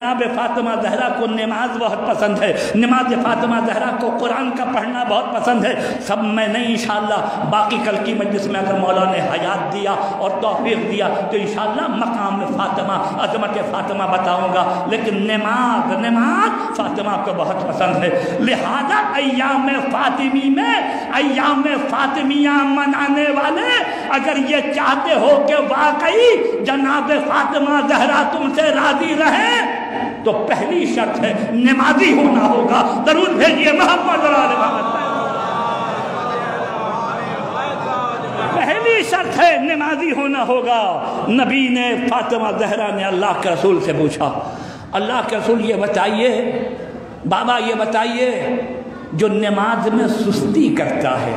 जनाब फातिमा ज़हरा को नमाज बहुत पसंद है, नमाज फातिमा ज़हरा को कुरान का पढ़ना बहुत पसंद है। सब मैं नहीं, इंशाअल्लाह बाकी कल की मजलिस में अगर मौला ने हयात दिया और तौफीक दिया तो इंशाअल्लाह मकाम फातिमा, अज़मत फातिमा बताऊंगा। लेकिन नमाज फातिमा को बहुत पसंद है। लिहाजा अय्याम फातिमी में अय्याम फातिमिया मनाने वाले अगर ये चाहते हो कि वाकई जनाब फातिमा ज़हरा तुमसे राजी रहे तो पहली शर्त है नमाजी होना होगा। दरूद भेजिए मोहम्मद। पहली शर्त है नमाजी होना होगा। नबी ने फातिमा ज़हरा ने अल्लाह के रसूल से पूछा, अल्लाह के रसूल ये बताइए, बाबा ये बताइए, जो नमाज में सुस्ती करता है,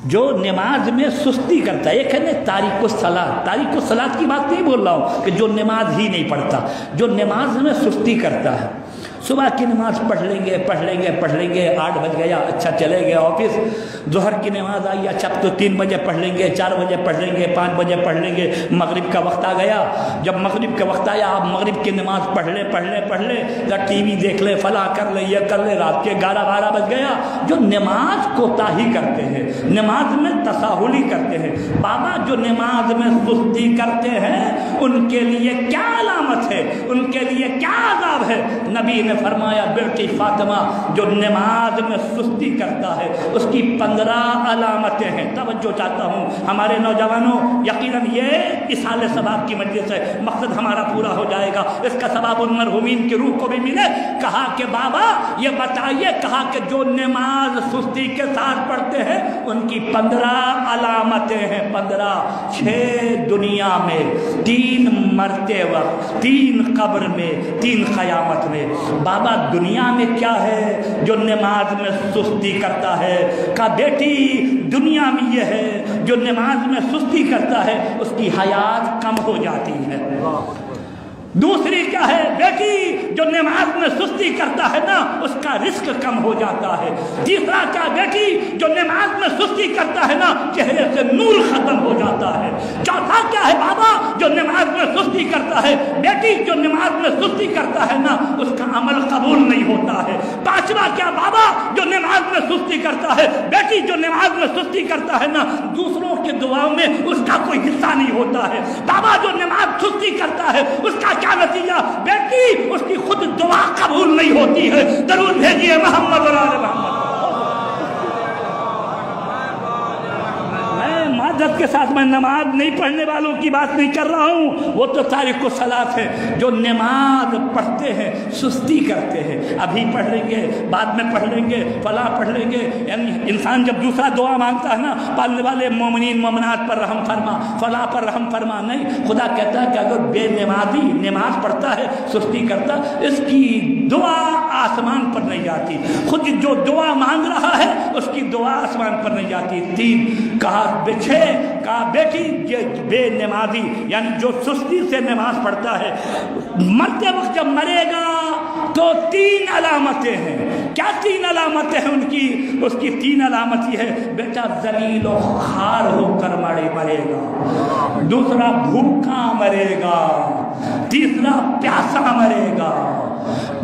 जो नमाज में सुस्ती करता है, एक है ना तारिक सलात की बात नहीं बोल रहा हूँ कि जो नमाज ही नहीं पढ़ता, जो नमाज में सुस्ती करता है। सुबह की नमाज पढ़ लेंगे 8 बज गया, अच्छा चले गए ऑफिस। जोहर की नमाज आई, अच्छा तो 3 बजे पढ़ लेंगे, 4 बजे पढ़ लेंगे, 5 बजे पढ़ लेंगे। मगरिब का वक्त आ गया, जब मगरिब का वक्त आया आप मगरिब की नमाज पढ़ ले, या टीवी देख ले, फला कर ले, ये कर ले, रात के 11-12 बज गया। जो नमाज कोताही करते हैं, नमाज में तसाहुली करते हैं, बाबा जो नमाज में सुस्ती करते हैं उनके लिए क्या अलामत है, उनके लिए क्या आज़ाब है। नबी ने फरमाया, बेटी फातिमा जो नमाज में सुस्ती करता है उसकी 15 अलामतें हैं। तवज्जो चाहता हूँ हमारे नौजवानों, यकीनन ये इसाले सवाब की मजलिस है, मकसद हमारा पूरा हो जाएगा, इसका सवाब उन मरहूमीन की रूह को भी मिले। कहा कि बाबा ये बताइए, कहा कि जो नमाज सुस्ती के साथ पढ़ते हैं उनकी 15 अलामतें हैं। 15 6 दुनिया में, 3 मरते वक्त, 3 कब्र में, 3 क़यामत में। बाबा दुनिया में क्या है जो नमाज में सुस्ती करता है? का बेटी दुनिया में ये है जो नमाज में सुस्ती करता है उसकी हयात कम हो जाती है। दूसरी क्या है, बेटी जो नमाज में सुस्ती करता है ना उसका रिस्क कम हो जाता है। तीसरा क्या, बेटी जो नमाज में सुस्ती करता है ना चेहरे से नूर खत्म हो जाता है। चौथा क्या है बाबा, जो नमाज में सुस्ती करता है, बेटी जो नमाज में सुस्ती करता है ना उसका अमल कबूल नहीं होता है। पांचवा क्या बाबा, जो नमाज में सुस्ती करता है, बेटी जो नमाज में सुस्ती करता है ना दूसरों की दुआओं में उसका कोई हिस्सा नहीं होता है। बाबा जो नमाज सुस्ती करता है उसका क्या नतीजा, बेटी उसकी खुद दुआ कबूल नहीं होती है। दरूद भेजिए मोहम्मद और आले मोहम्मद। मादत के साथ मैं नमाज नहीं पढ़ने वालों की बात नहीं कर रहा हूँ, वो तो तारिक को सलात है। जो नमाज पढ़ते हैं सुस्ती करते हैं, अभी पढ़ लेंगे, बाद में पढ़ लेंगे, फला पढ़ लेंगे। यानी इंसान जब दूसरा दुआ मांगता है ना, पालने वाले मोमिनीन मोमिनात पर रहम फरमा, फला पर रहम फरमा, नहीं, खुदा कहता है कि अगर बेनमाजी नमाज पढ़ता है सुस्ती करता, इसकी दुआ आसमान पर नहीं जाती। खुद जो दुआ मांग रहा है उसकी दुआ आसमान पर नहीं जाती। 3 कहा, बेटी ये बेनमाजी यानी जो सुस्ती से नमाज पढ़ता है मरते वक्त जब मरेगा तो 3 अलामतें हैं। क्या 3 अलामतें हैं उनकी? उसकी 3 अलामत ये है, बेटा जलील और खार होकर मरेगा, दूसरा भूखा मरेगा, तीसरा प्यासा मरेगा।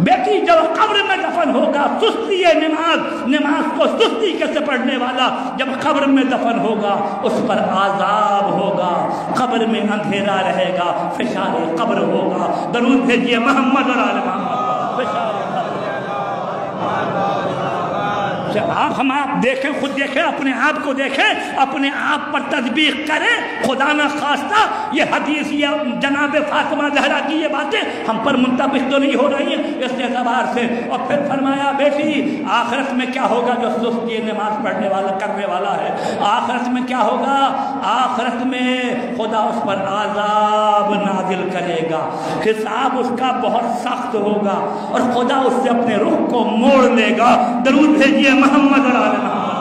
बेटी जब कब्र में दफन होगा, सुस्ती है नमाज को सुस्ती कैसे पढ़ने वाला जब कब्र में दफन होगा उस पर आज़ाब होगा, कब्र में अंधेरा रहेगा, फिशारे कब्र होगा। दरूद भेजिए मोहम्मद और आले मोहम्मद। फिशारे हम आप देखें, खुद देखें, अपने आप को देखें, अपने आप पर तदबीक करें। खुदा न खास्ता ये हदीस या जनाब फातिमा ज़हरा की ये बातें हम पर मुंतबिक तो नहीं हो रही हैं इस एतबार से। और फिर फरमाया, बेटी आखिरत में क्या होगा जो सुस्ती नमाज पढ़ने वाला करने वाला है? आखिरत में क्या होगा? आखिरत में खुदा उस पर आज़ाब नाजिल करेगा, हिसाब उसका बहुत सख्त होगा और खुदा उससे अपने रुख को मोड़ लेगा। दरूद भेजिए मोहम्मद और आले मोहम्मद।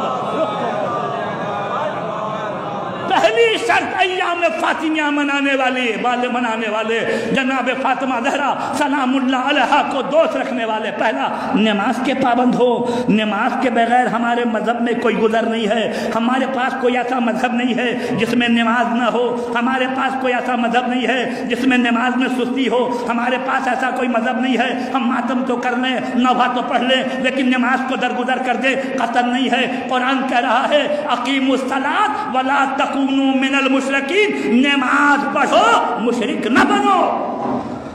पहली शर्त अय्याम फातिमिया मनाने वाले जनाब फातिमा ज़हरा सलामुल्लाह अलैहा को दोस्त रखने वाले, पहला नमाज के पाबंद हो। नमाज के बगैर हमारे मजहब में कोई गुजर नहीं है। हमारे पास कोई ऐसा मजहब नहीं है जिसमें नमाज ना हो। हमारे पास कोई ऐसा मजहब नहीं है जिसमें नमाज में सुस्ती हो। हमारे पास ऐसा कोई मजहब नहीं है हम मातम तो कर लें, नौबा तो पढ़ लें, लेकिन नमाज को दरगुदर कर दे, कतल नहीं है। कुरान कह रहा है अकीमुस्सलात वला तकूनू मिनल मुशरिकीन, नमाज पढ़ो मुशरिक न बनो।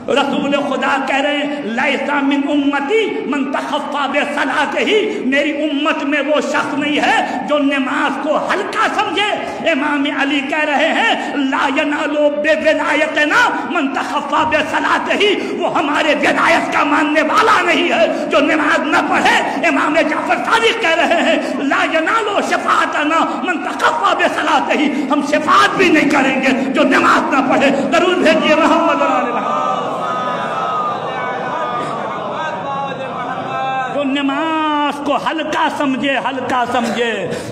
रसूल खुदा कह रहे हैं लैसा मिन उम्मती मन तखफ़्फ़ा बिसलातिही, मेरी उम्मत में वो शख्स नहीं है जो नमाज को हल्का समझे। इमाम अली कह रहे हैं ला यनालु बिविलायतिना मन तखफ़्फ़ा बिसलातिही, वो हमारे विलायत का मानने वाला नहीं है जो नमाज न पढ़े। इमाम जाफर सादिक कह रहे हैं ला यनालु शफ़ाअतना मन तखफ़्फ़ा बिसलातिही, हम शफ़ाअत भी नहीं करेंगे जो नमाज न पढ़े। दरूद भेजिए मोहम्मद नमाज को हल्का समझे,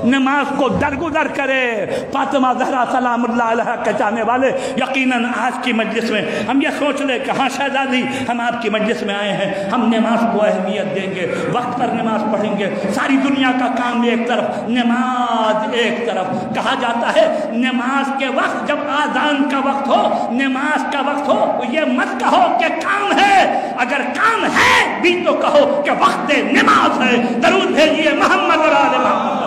नमाज को दरगुदर करे। फातिमा ज़हरा सलामुल्लाह अलैहा के चाहने वाले यकीनन आज की मजलिस में हम ये सोच ले कि हाँ शहजादी हम आपकी मजलिस में आए हैं, हम नमाज को अहमियत देंगे, वक्त पर नमाज पढ़ेंगे। सारी दुनिया का काम एक तरफ, नमाज एक तरफ। कहा जाता है नमाज के वक्त, जब आज़ान का वक्त हो, नमाज का वक्त हो, ये मत कहो कि काम है, अगर काम है भी तो कहो कि वक्त नमाज है। दरूद भेजिए मोहम्मद और आले मोहम्मद।